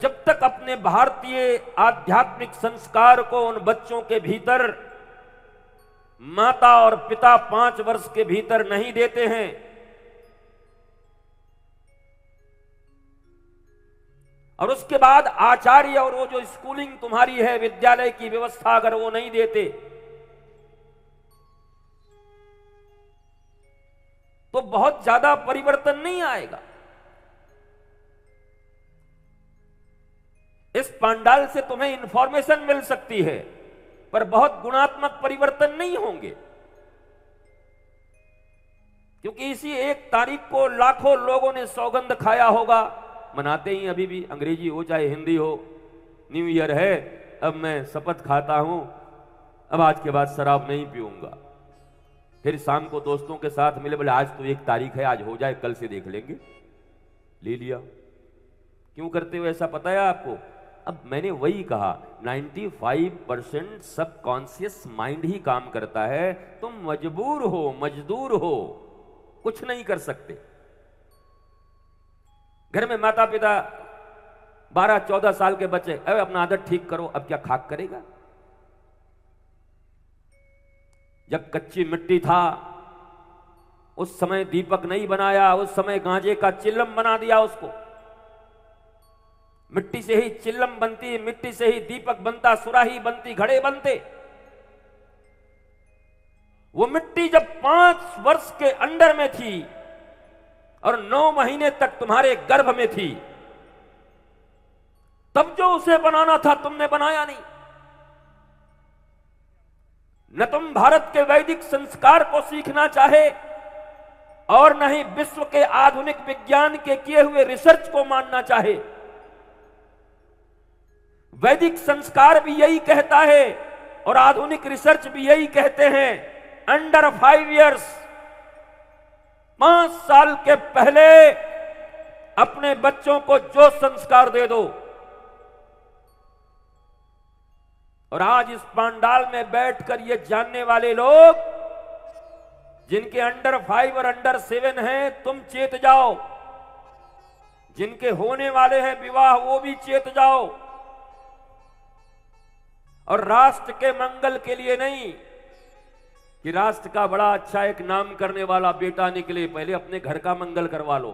जब तक अपने भारतीय आध्यात्मिक संस्कार को उन बच्चों के भीतर माता और पिता 5 वर्ष के भीतर नहीं देते हैं, और उसके बाद आचार्य और वो जो स्कूलिंग तुम्हारी है, विद्यालय की व्यवस्था अगर वो नहीं देते, तो बहुत ज्यादा परिवर्तन नहीं आएगा। इस पंडाल से तुम्हें इंफॉर्मेशन मिल सकती है, पर बहुत गुणात्मक परिवर्तन नहीं होंगे, क्योंकि इसी 1 तारीख को लाखों लोगों ने सौगंध खाया होगा। मनाते ही अभी भी, अंग्रेजी हो चाहे हिंदी हो, न्यू ईयर है, अब मैं शपथ खाता हूं, अब आज के बाद शराब नहीं पीऊंगा। फिर शाम को दोस्तों के साथ मिले, बोले आज तो 1 तारीख है, आज हो जाए, कल से देख लेंगे। ले लिया। क्यों करते हो ऐसा पता है आपको? अब मैंने वही कहा, 95% सबकॉन्शियस माइंड ही काम करता है। तुम मजबूर हो, मजदूर हो, कुछ नहीं कर सकते। घर में माता पिता 12-14 साल के बच्चे, अरे अपना आदत ठीक करो, अब क्या खाक करेगा? जब कच्ची मिट्टी था उस समय दीपक नहीं बनाया, उस समय गांजे का चिल्लम बना दिया उसको। मिट्टी से ही चिल्लम बनती, मिट्टी से ही दीपक बनता, सुराही बनती, घड़े बनते। वो मिट्टी जब 5 वर्ष के अंडर में थी और 9 महीने तक तुम्हारे गर्भ में थी, तब जो उसे बनाना था तुमने बनाया नहीं। न तुम भारत के वैदिक संस्कार को सीखना चाहे और न ही विश्व के आधुनिक विज्ञान के किए हुए रिसर्च को मानना चाहे। वैदिक संस्कार भी यही कहता है और आधुनिक रिसर्च भी यही कहते हैं, अंडर 5 इयर्स, 5 साल के पहले अपने बच्चों को जो संस्कार दे दो। और आज इस पंडाल में बैठकर ये जानने वाले लोग, जिनके अंडर 5 और अंडर 7 हैं, तुम चेत जाओ। जिनके होने वाले हैं विवाह, वो भी चेत जाओ। और राष्ट्र के मंगल के लिए नहीं कि राष्ट्र का बड़ा अच्छा एक नाम करने वाला बेटा निकले, पहले अपने घर का मंगल करवा लो।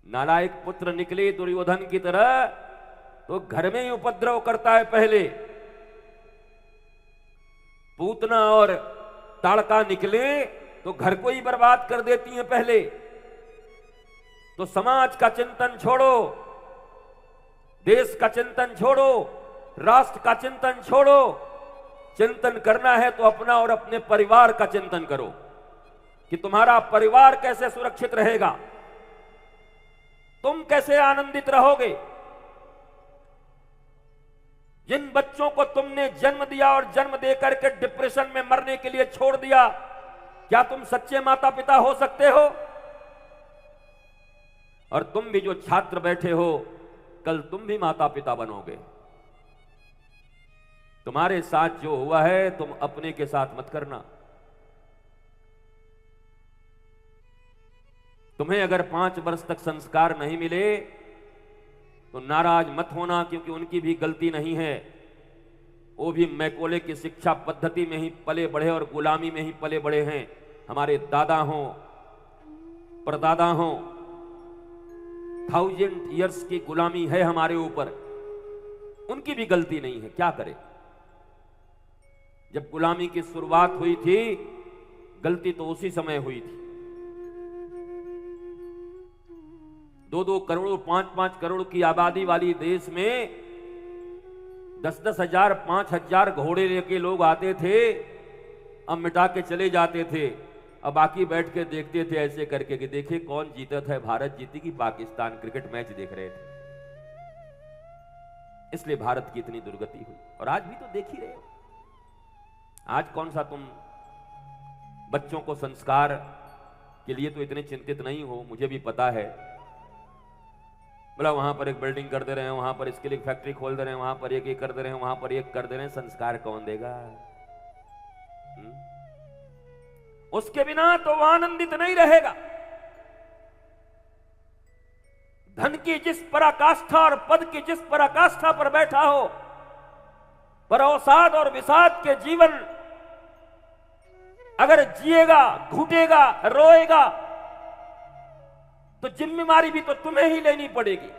नालायक पुत्र निकले दुर्योधन की तरह तो घर में ही उपद्रव करता है पहले। पूतना और ताड़का निकले तो घर को ही बर्बाद कर देती हैं पहले। तो समाज का चिंतन छोड़ो, देश का चिंतन छोड़ो, राष्ट्र का चिंतन छोड़ो। चिंतन करना है तो अपना और अपने परिवार का चिंतन करो कि तुम्हारा परिवार कैसे सुरक्षित रहेगा, तुम कैसे आनंदित रहोगे। जिन बच्चों को तुमने जन्म दिया और जन्म देकर के डिप्रेशन में मरने के लिए छोड़ दिया, क्या तुम सच्चे माता पिता हो सकते हो? और तुम भी जो छात्र बैठे हो, कल तुम भी माता पिता बनोगे। तुम्हारे साथ जो हुआ है तुम अपने के साथ मत करना। तुम्हें अगर 5 वर्ष तक संस्कार नहीं मिले तो नाराज मत होना, क्योंकि उनकी भी गलती नहीं है। वो भी मैकोले की शिक्षा पद्धति में ही पले बढ़े और गुलामी में ही पले बढ़े हैं। हमारे दादा हों, परदादा हों, 1000 ईयर्स की गुलामी है हमारे ऊपर, उनकी भी गलती नहीं है। क्या करें? जब गुलामी की शुरुआत हुई थी, गलती तो उसी समय हुई थी। 2-2 करोड़, 5-5 करोड़ की आबादी वाली देश में 10-10 हजार, 5,000 घोड़े लेके लोग आते थे, अब मिटा के चले जाते थे। अब बाकी बैठ के देखते थे ऐसे करके कि देखे कौन जीता था, भारत जीती कि पाकिस्तान, क्रिकेट मैच देख रहे थे। इसलिए भारत की इतनी दुर्गति हुई। और आज भी तो देख ही रहे हो। आज कौन सा तुम बच्चों को संस्कार के लिए तो इतने चिंतित नहीं हो, मुझे भी पता है। बोला वहां पर एक बिल्डिंग कर दे रहे हैं, वहां पर इसके लिए फैक्ट्री खोल दे रहे हैं, वहां पर एक कर दे रहे हैं, वहां पर एक कर दे रहे हैं, संस्कार कौन देगा? उसके बिना तो वो आनंदित नहीं रहेगा। धन की जिस पराकाष्ठा और पद की जिस पराकाष्ठा पर बैठा हो, पर अवसाद और विषाद के जीवन अगर जिएगा, घुटेगा, रोएगा, तो जिम्मेदारी भी तो तुम्हें ही लेनी पड़ेगी।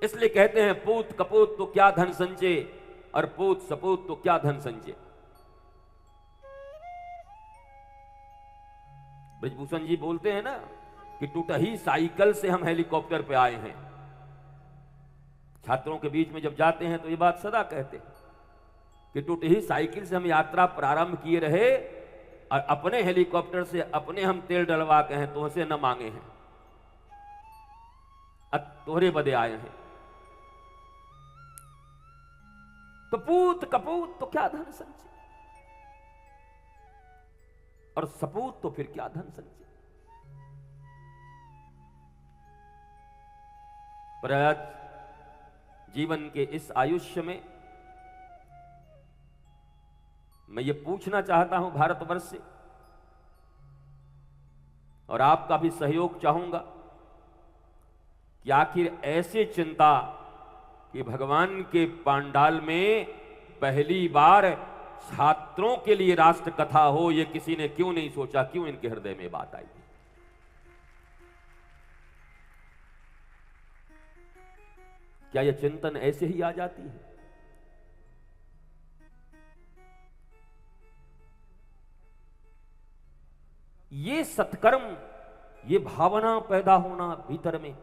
इसलिए कहते हैं पूत कपूत तो क्या धन संचय और पूत सपूत तो क्या धन संचय। ब्रजभूषण जी बोलते हैं ना कि टूटही साइकिल से हम हेलीकॉप्टर पे आए हैं। छात्रों के बीच में जब जाते हैं तो ये बात सदा कहते हैं कि टूटही साइकिल से हम यात्रा प्रारंभ किए रहे और अपने हेलीकॉप्टर से अपने हम तेल डलवा के हैं, तुमसे न मांगे हैं, तोहरे बदे आए हैं। तो पूत कपूत तो क्या धन संचय और सपूत तो फिर क्या धन संचय। पर आज जीवन के इस आयुष्य में मैं ये पूछना चाहता हूं भारतवर्ष से, और आपका भी सहयोग चाहूंगा कि आखिर ऐसे चिंता कि भगवान के पांडाल में पहली बार छात्रों के लिए राष्ट्र कथा हो, ये किसी ने क्यों नहीं सोचा, क्यों इनके हृदय में बात आई। क्या यह चिंतन ऐसे ही आ जाती है? ये सत्कर्म, ये भावना पैदा होना भीतर में